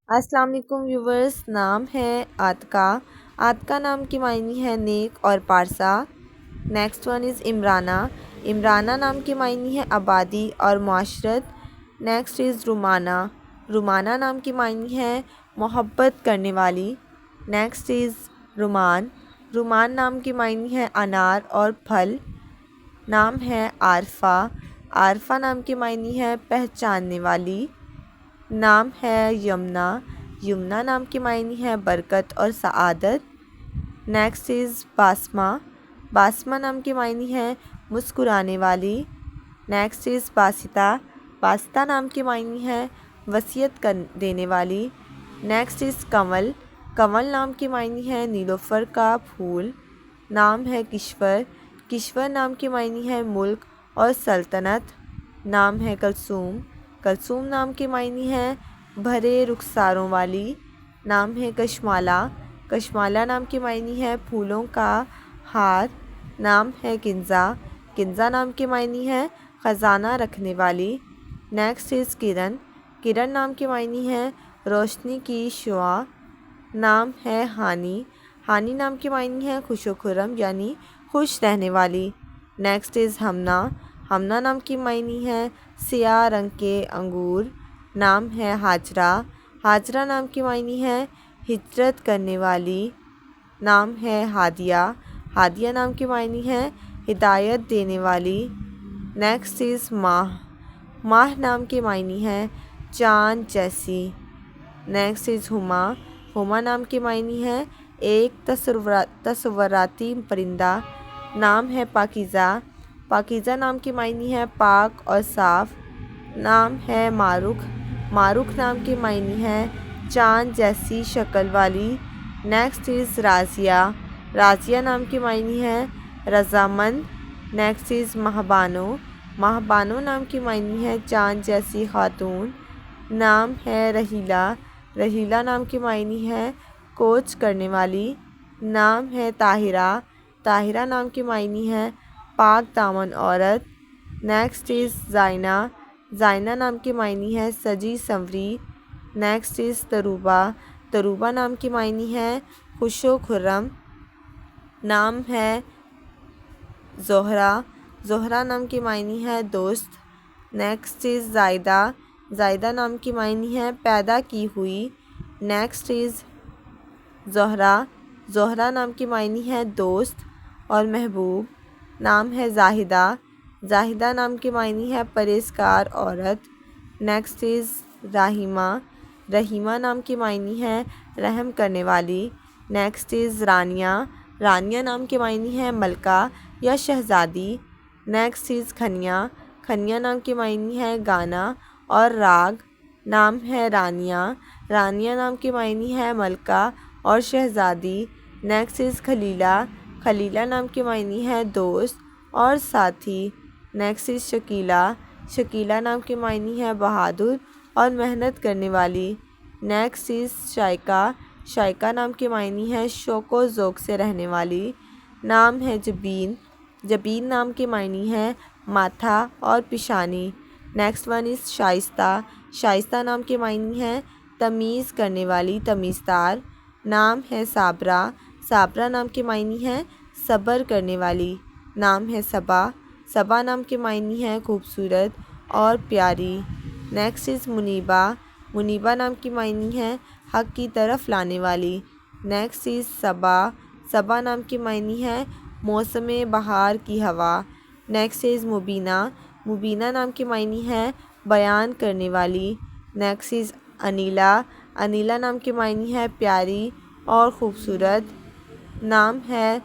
السلام علیکم ویورز، نام ہے عاتکہ۔ عاتکہ نام کی معنی ہے نیک اور پارسا۔ Next one is Imrana. Imrana نام کی معنی ہے آبادی اور معاشرت۔ Next is Rumana. رومانہ نام کی معنی ہے محبت کرنے والی۔ نیکسٹ از رومان۔ رومان نام کی معنی ہے انار اور پھل۔ نام ہے عارفہ۔ عارفہ نام کی معنی ہے پہچاننے والی۔ نام ہے یمنا۔ یمنا نام کی معنی ہے برکت اور سعادت۔ Next is باسمہ۔ باسمہ نام کی معنی ہے مسکرانے والی۔ Next is باسطہ۔ باسطہ نام کی معنی ہے وصیت دینے والی۔ نیکسٹ از کنول۔ کنول نام کی معنی ہے نیلوفر کا پھول۔ نام ہے کشور۔ کشور نام کی معنی ہے ملک اور سلطنت۔ نام ہے کلثوم۔ کلثوم نام کی معنی ہے بھرے رخساروں والی۔ نام ہے کشمالہ۔ کشمالہ نام کی معنی ہے پھولوں کا ہار۔ نام ہے کنزا۔ کنزا نام کی معنی ہے خزانہ رکھنے والی۔ نیکسٹ از کرن۔ کرن نام کی معنی ہے روشنی کی شعاع۔ نام ہے ہانی۔ ہانی نام کی معنی ہے خوش و خرم یعنی خوش رہنے والی۔ Next is Humna. ہمنا نام کی معنی ہے سیاہ رنگ کے انگور۔ نام ہے ہاجرہ۔ ہاجرہ نام کی معنی ہے ہجرت کرنے والی۔ نام ہے ہادیہ۔ ہادیہ نام کی معنی ہے ہدایت دینے والی۔ نیکسٹ از ماہ۔ ماہ نام کی معنی ہے چاند جیسی۔ نیکسٹ از ہما۔ ہما نام کی معنی ہے ایک تصوراتی پرندہ۔ نام ہے پاکیزہ۔ پاکیزہ نام کی معنی ہے پاک اور صاف۔ نام ہے ماروک۔ ماروک نام کی معنی ہے چاند جیسی شکل والی۔ Next is Raziya. راضیہ نام کی معنی ہے رضامند۔ Next is مہابانو۔ مہابانو نام کی معنی ہے چاند جیسی خاتون۔ نام ہے رحیلہ۔ رحیلہ نام کی معنی ہے کوچ کرنے والی۔ نام ہے طاہرہ۔ طاہرہ نام کی معنی ہے پاک دامن عورت۔ Next is زائنہ۔ زائنہ نام کی معنی ہے سجی سنوری۔ Next is تروبہ۔ تروبہ نام کی معنی ہے خوش و خرم۔ نام ہے زہرہ۔ زہرہ نام کی معنی ہے دوست۔ نیکسٹ از زائدہ۔ زائدہ نام کی معنی ہے پیدا کی ہوئی۔ Next is Zahra. زہرہ نام کی معنی ہے دوست اور محبوب۔ نام ہے زاہدہ۔ زاہدہ نام کی معنی ہے پرہیزگار عورت۔ Next is Rahima. رحیمہ نام کی معنی ہے رحم کرنے والی۔ Next is Rania. رانیہ نام کی معنی ہے ملکہ یا شہزادی۔ Next is کھنیا۔ کھنیا نام کی معنی ہے گانا اور راگ۔ نام ہے رانیہ۔ رانیہ نام کی معنی ہے ملکہ اور شہزادی۔ Next is خلیلہ۔ خلیلہ نام کی معنی ہے دوست اور ساتھی۔ Next is Shakila. شکیلہ نام کی معنی ہے بہادر اور محنت کرنے والی۔ Next is شائقہ۔ شائقہ نام کی معنی ہے شوق و ذوق سے رہنے والی۔ نام ہے جبین۔ جبین نام کی معنی ہے ماتھا اور پیشانی۔ نیکسٹ ون از شائستہ۔ شائستہ نام کی معنی ہے تمیز کرنے والی، تمیزدار۔ نام ہے صابرہ۔ صابرہ نام کی معنی ہے صبر کرنے والی۔ نام ہے صبا۔ صبا نام کی معنی ہے خوبصورت اور پیاری۔ Next is Muniba. منیبہ نام کی معنی ہے حق کی طرف لانے والی۔ نیکسٹ از صبا۔ صبا نام کی معنی ہے موسم بہار کی ہوا۔ نیکسٹ از مبینہ۔ مبینہ نام کی معنی ہے بیان کرنے والی۔ Next is Anila. انیلہ نام کی معنی ہے پیاری اور خوبصورت۔ نام ہے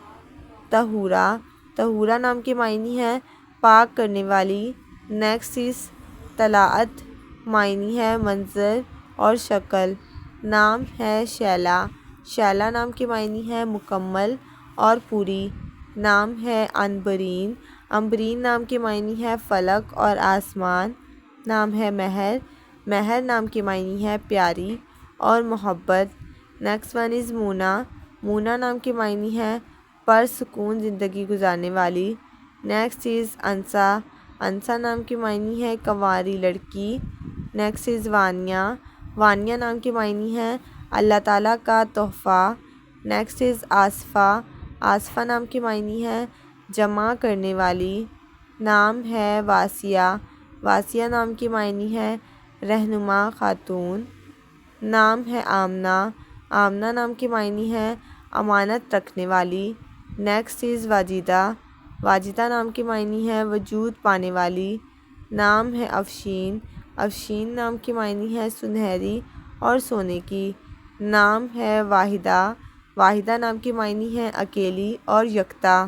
طہورہ۔ طہورہ نام کی معنی ہے پاک کرنے والی۔ Next is Talat. معنی ہے منظر اور شکل۔ نام ہے شیلا۔ شیلا نام کی معنی ہے مکمل اور پوری۔ نام ہے عنبرین۔ عنبرین نام کی معنی ہے فلک اور آسمان۔ نام ہے مہر۔ مہر نام کی معنی ہے پیاری اور محبت۔ نیکسٹ ون از مونا۔ مونا نام کی معنی ہے پرسکون زندگی گزارنے والی۔ نیکسٹ از انسا۔ انسا نام کی معنی ہے کنواری لڑکی۔ Next is Vania. وانیہ نام کے معنی ہیں اللہ تعالیٰ کا تحفہ۔ Next is Asifa. آصفہ نام کے معنی ہیں جمع کرنے والی۔ نام ہے واسیہ۔ واسیہ نام کے معنی ہے رہنما خاتون۔ نام ہے آمنہ۔ آمنہ نام کے معنی ہے امانت رکھنے والی۔ Next is Wajida. واجدہ نام کے معنی ہے وجود پانے والی۔ نام ہے افشین۔ افشین نام کے معنی ہے سنہری اور سونے کی۔ نام ہے واحدہ۔ واحدہ نام کے معنی ہے اکیلی اور یکتا۔